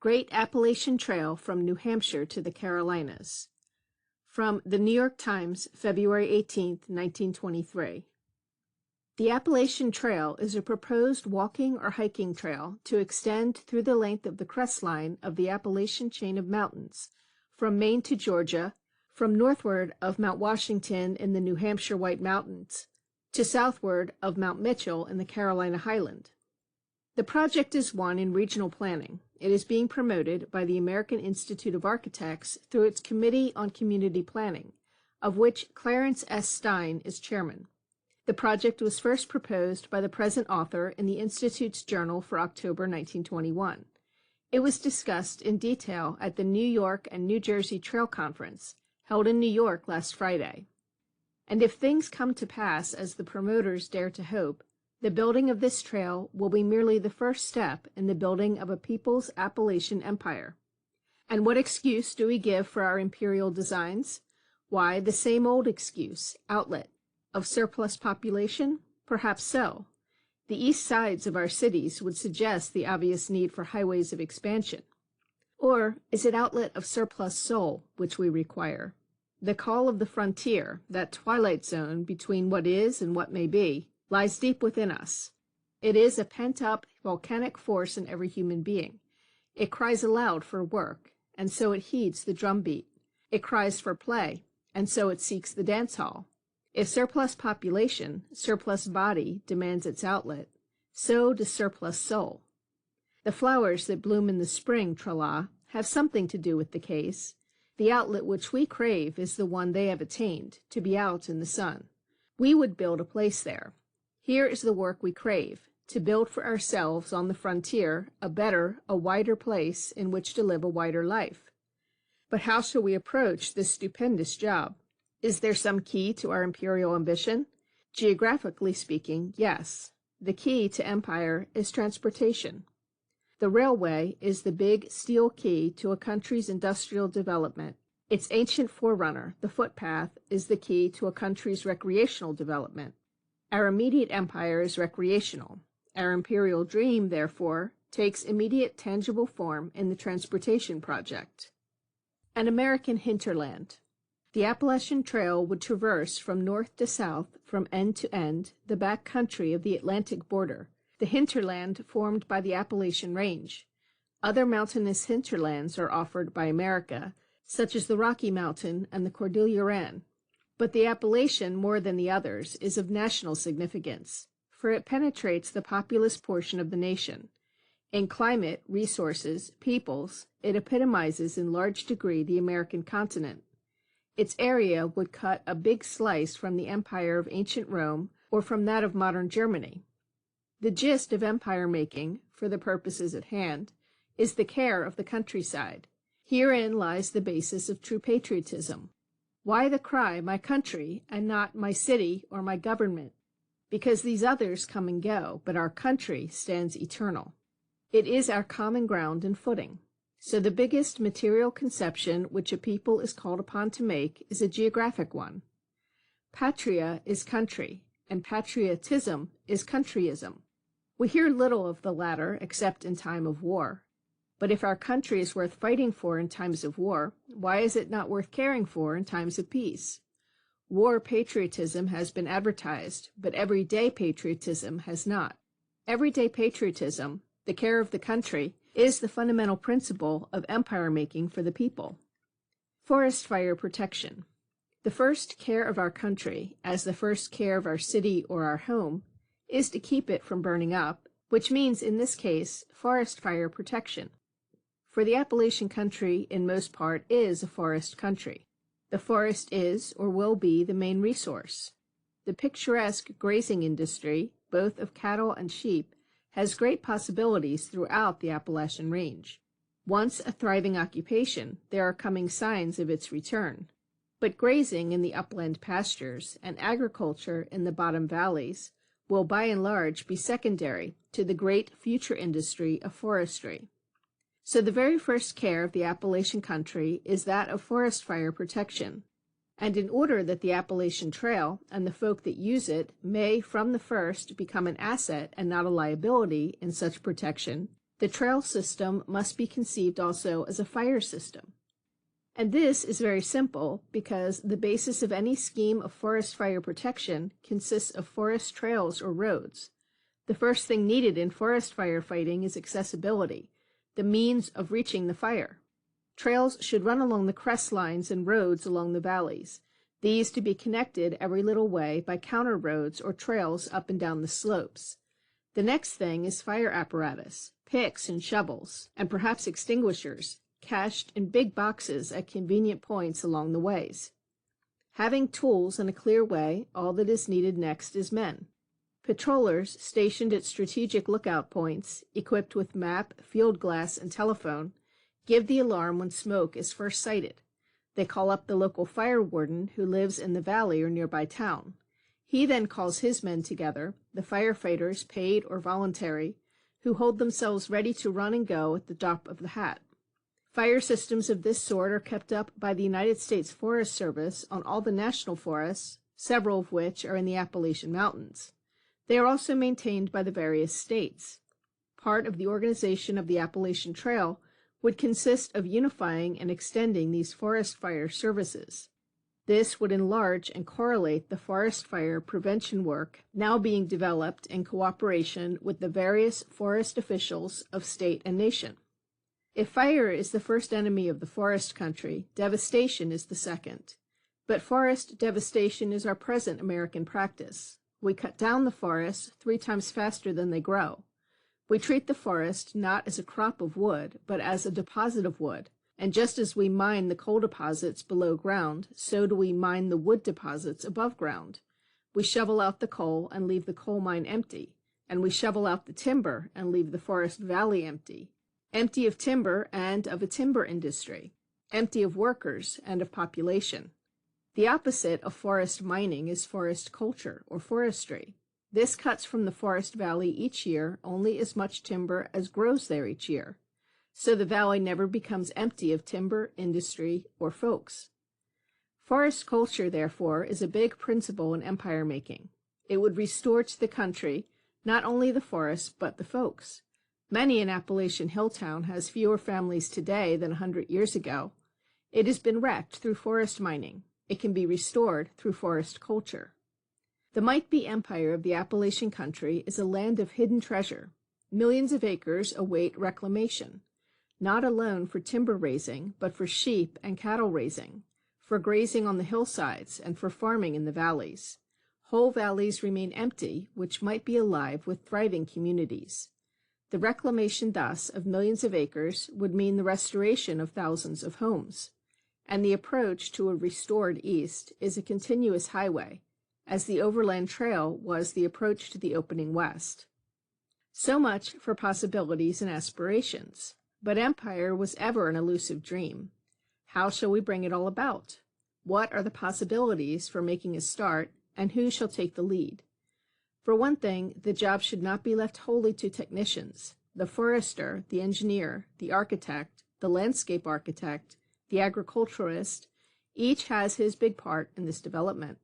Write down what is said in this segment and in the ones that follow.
Great Appalachian Trail from New Hampshire to the Carolinas. From the New York Times, February 18, 1923. The Appalachian Trail is a proposed walking or hiking trail to extend through the length of the crest line of the Appalachian chain of mountains, from Maine to Georgia, from northward of Mount Washington in the New Hampshire White Mountains, to southward of Mount Mitchell in the Carolina Highland. The project is one in regional planning. It is being promoted by the American Institute of Architects through its Committee on Community Planning, of which Clarence S. Stein is chairman. The project was first proposed by the present author in the Institute's Journal for October 1921. It was discussed in detail at the New York and New Jersey Trail Conference, held in New York last Friday. And if things come to pass as the promoters dare to hope, the building of this trail will be merely the first step in the building of a people's Appalachian empire. And what excuse do we give for our imperial designs? Why, the same old excuse, outlet. Of surplus population? Perhaps so. The east sides of our cities would suggest the obvious need for highways of expansion. Or is it outlet of surplus soul which we require? The call of the frontier, that twilight zone between what is and what may be, lies deep within us. It is a pent-up, volcanic force in every human being. It cries aloud for work, and so it heeds the drumbeat. It cries for play, and so it seeks the dance hall. If surplus population, surplus body, demands its outlet, so does surplus soul. The flowers that bloom in the spring, tra-la, have something to do with the case. The outlet which we crave is the one they have attained, to be out in the sun. We would build a place there. Here is the work we crave, to build for ourselves on the frontier a better, a wider place in which to live a wider life. But how shall we approach this stupendous job? Is there some key to our imperial ambition? Geographically speaking, yes. The key to empire is transportation. The railway is the big steel key to a country's industrial development. Its ancient forerunner, the footpath, is the key to a country's recreational development. Our immediate empire is recreational. Our imperial dream, therefore, takes immediate tangible form in the transportation project. An American hinterland. The Appalachian Trail would traverse from north to south, from end to end, the back country of the Atlantic border, the hinterland formed by the Appalachian Range. Other mountainous hinterlands are offered by America, such as the Rocky Mountain and the Cordilleran. But the Appalachian, more than the others, is of national significance, for it penetrates the populous portion of the nation. In climate, resources, peoples, it epitomizes in large degree the American continent. Its area would cut a big slice from the empire of ancient Rome or from that of modern Germany. The gist of empire-making, for the purposes at hand, is the care of the countryside. Herein lies the basis of true patriotism. Why the cry, my country, and not my city or my government? Because these others come and go, but our country stands eternal. It is our common ground and footing. So the biggest material conception which a people is called upon to make is a geographic one. Patria is country, and patriotism is countryism. We hear little of the latter except in time of war. But if our country is worth fighting for in times of war, why is it not worth caring for in times of peace? War patriotism has been advertised, but everyday patriotism has not. Everyday patriotism, the care of the country, is the fundamental principle of empire-making for the people. Forest fire protection. The first care of our country, as the first care of our city or our home, is to keep it from burning up, which means, in this case, forest fire protection. For the Appalachian country, in most part, is a forest country. The forest is, or will be, the main resource. The picturesque grazing industry, both of cattle and sheep, has great possibilities throughout the Appalachian Range. Once a thriving occupation, there are coming signs of its return. But grazing in the upland pastures and agriculture in the bottom valleys will by and large be secondary to the great future industry of forestry. So the very first care of the Appalachian country is that of forest fire protection. And in order that the Appalachian Trail and the folk that use it may from the first become an asset and not a liability in such protection, The trail system must be conceived also as a fire system. And this is very simple because the basis of any scheme of forest fire protection consists of forest trails or roads. The first thing needed in forest firefighting is accessibility, the means of reaching the fire. Trails should run along the crest lines and roads along the valleys, these to be connected every little way by counter roads or trails up and down the slopes. The next thing is fire apparatus, picks and shovels, and perhaps extinguishers, cached in big boxes at convenient points along the ways. Having tools and a clear way, all that is needed next is men. Patrollers stationed at strategic lookout points, equipped with map, field glass, and telephone, give the alarm when smoke is first sighted. They call up the local fire warden who lives in the valley or nearby town. He then calls his men together, the firefighters, paid or voluntary, who hold themselves ready to run and go at the drop of the hat. Fire systems of this sort are kept up by the United States Forest Service on all the national forests, several of which are in the Appalachian Mountains. They are also maintained by the various states. Part of the organization of the Appalachian Trail would consist of unifying and extending these forest fire services. This would enlarge and correlate the forest fire prevention work now being developed in cooperation with the various forest officials of state and nation. If fire is the first enemy of the forest country, devastation is the second. But forest devastation is our present American practice. We cut down the forests 3 times faster than they grow. We treat the forest not as a crop of wood, but as a deposit of wood. And just as we mine the coal deposits below ground, so do we mine the wood deposits above ground. We shovel out the coal and leave the coal mine empty, and we shovel out the timber and leave the forest valley empty of timber and of a timber industry, empty of workers and of population. The opposite of forest mining is forest culture or forestry. This cuts from the forest valley each year only as much timber as grows there each year, so the valley never becomes empty of timber, industry, or folks. Forest culture, therefore, is a big principle in empire making. It would restore to the country not only the forests, but the folks. Many an Appalachian hill town has fewer families today than 100 years ago. It has been wrecked through forest mining. It can be restored through forest culture. The might-be empire of the Appalachian country is a land of hidden treasure. Millions of acres await reclamation, not alone for timber raising, but for sheep and cattle raising, for grazing on the hillsides, and for farming in the valleys. Whole valleys remain empty, which might be alive with thriving communities. The reclamation thus of millions of acres would mean the restoration of thousands of homes. And the approach to a restored East is a continuous highway, as the Overland Trail was the approach to the opening West. So much for possibilities and aspirations, but empire was ever an elusive dream. How shall we bring it all about? What are the possibilities for making a start, and who shall take the lead? For one thing, the job should not be left wholly to technicians. The forester, the engineer, the architect, the landscape architect, the agriculturalist, each has his big part in this development.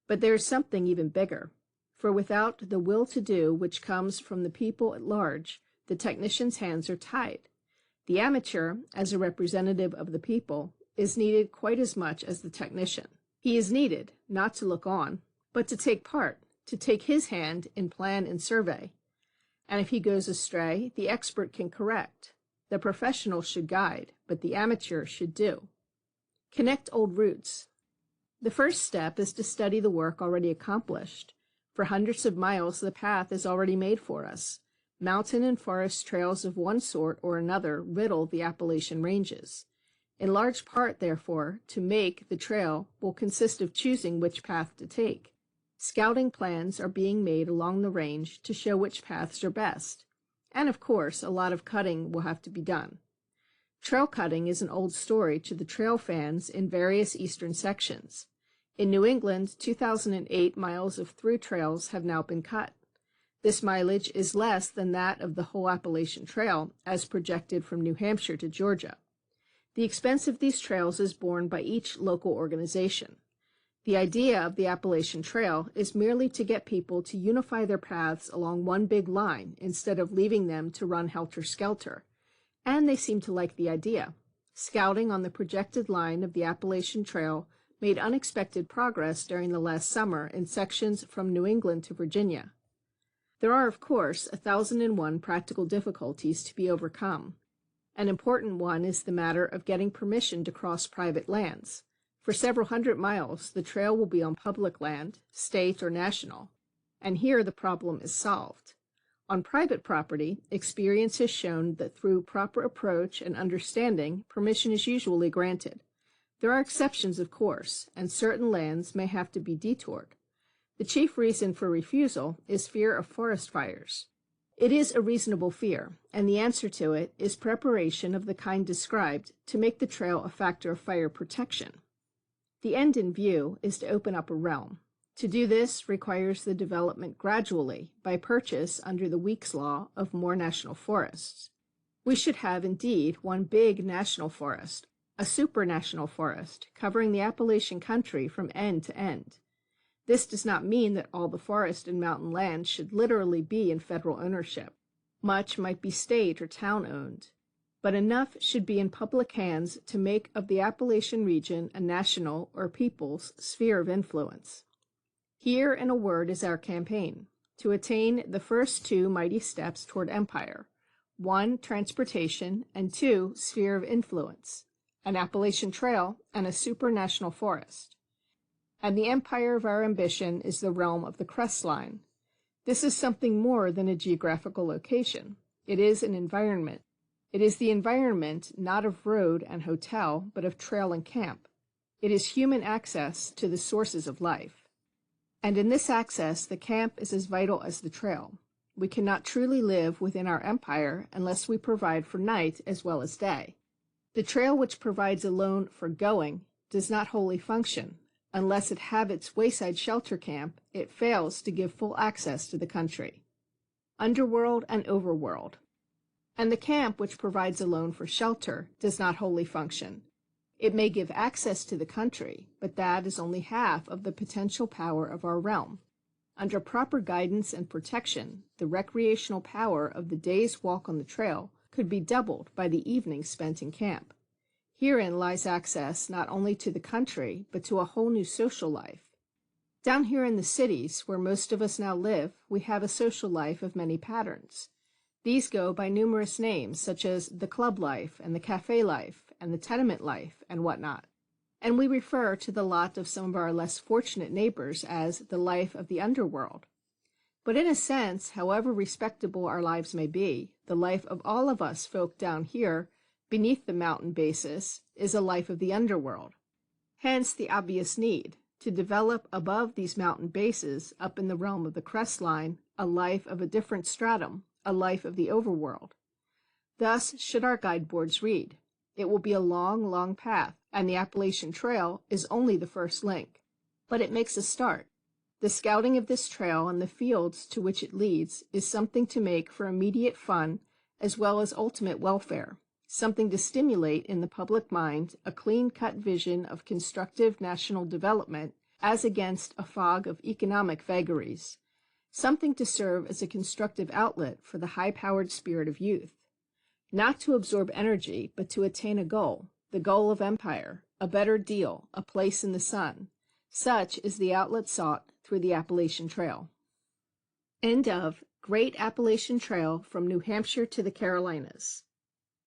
But there is something even bigger, for without the will to do which comes from the people at large, the technician's hands are tied. The amateur, as a representative of the people, is needed quite as much as the technician. He is needed, not to look on, but to take part, to take his hand in plan and survey. And if he goes astray, the expert can correct. The professional should guide, but the amateur should do. Connect old roots. The first step is to study the work already accomplished. For hundreds of miles, the path is already made for us. Mountain and forest trails of one sort or another riddle the Appalachian ranges. In large part, therefore, to make the trail will consist of choosing which path to take. Scouting plans are being made along the range to show which paths are best. And of course, a lot of cutting will have to be done. Trail cutting is an old story to the trail fans in various eastern sections. In New England, 2,008 miles of through trails have now been cut. This mileage is less than that of the whole Appalachian Trail, as projected from New Hampshire to Georgia. The expense of these trails is borne by each local organization. The idea of the Appalachian Trail is merely to get people to unify their paths along one big line instead of leaving them to run helter-skelter. And they seem to like the idea. Scouting on the projected line of the Appalachian Trail made unexpected progress during the last summer in sections from New England to Virginia. There are, of course, 1,001 practical difficulties to be overcome. An important one is the matter of getting permission to cross private lands. For several hundred miles, the trail will be on public land, state or national, and here the problem is solved. On private property, experience has shown that through proper approach and understanding, permission is usually granted. There are exceptions, of course, and certain lands may have to be detoured. The chief reason for refusal is fear of forest fires. It is a reasonable fear, and the answer to it is preparation of the kind described to make the trail a factor of fire protection. The end in view is to open up a realm. To do this requires the development gradually by purchase under the Weeks Law of more national forests. We should have indeed one big national forest, a supranational forest, covering the Appalachian country from end to end. This does not mean that all the forest and mountain land should literally be in federal ownership. Much might be state or town-owned. But enough should be in public hands to make of the Appalachian region a national or people's sphere of influence. Here, in a word, is our campaign, to attain the first two mighty steps toward empire: 1, transportation, and 2, sphere of influence, an Appalachian Trail and a supranational forest. And the empire of our ambition is the realm of the crest line. This is something more than a geographical location. It is an environment. It is the environment not of road and hotel, but of trail and camp. It is human access to the sources of life. And in this access, the camp is as vital as the trail. We cannot truly live within our empire unless we provide for night as well as day. The trail which provides alone for going does not wholly function. Unless it have its wayside shelter camp, it fails to give full access to the country. Underworld and overworld. And the camp which provides alone for shelter does not wholly function. It may give access to the country, but that is only half of the potential power of our realm. Under proper guidance and protection, the recreational power of the day's walk on the trail could be doubled by the evening spent in camp. Herein lies access not only to the country, but to a whole new social life. Down here in the cities, where most of us now live, we have a social life of many patterns. These go by numerous names, such as the club life and the cafe life and the tenement life and whatnot. And we refer to the lot of some of our less fortunate neighbors as the life of the underworld. But in a sense, however respectable our lives may be, the life of all of us folk down here, beneath the mountain basis, is a life of the underworld. Hence the obvious need to develop above these mountain bases, up in the realm of the crest line, a life of a different stratum, a life of the overworld. Thus should our guide boards read. It will be a long, long path, and the Appalachian Trail is only the first link. But it makes a start. The scouting of this trail and the fields to which it leads is something to make for immediate fun as well as ultimate welfare, something to stimulate in the public mind a clean-cut vision of constructive national development as against a fog of economic vagaries, something to serve as a constructive outlet for the high-powered spirit of youth, not to absorb energy, but to attain a goal, the goal of empire, a better deal, a place in the sun. Such is the outlet sought through the Appalachian Trail. End of Great Appalachian Trail from New Hampshire to the Carolinas.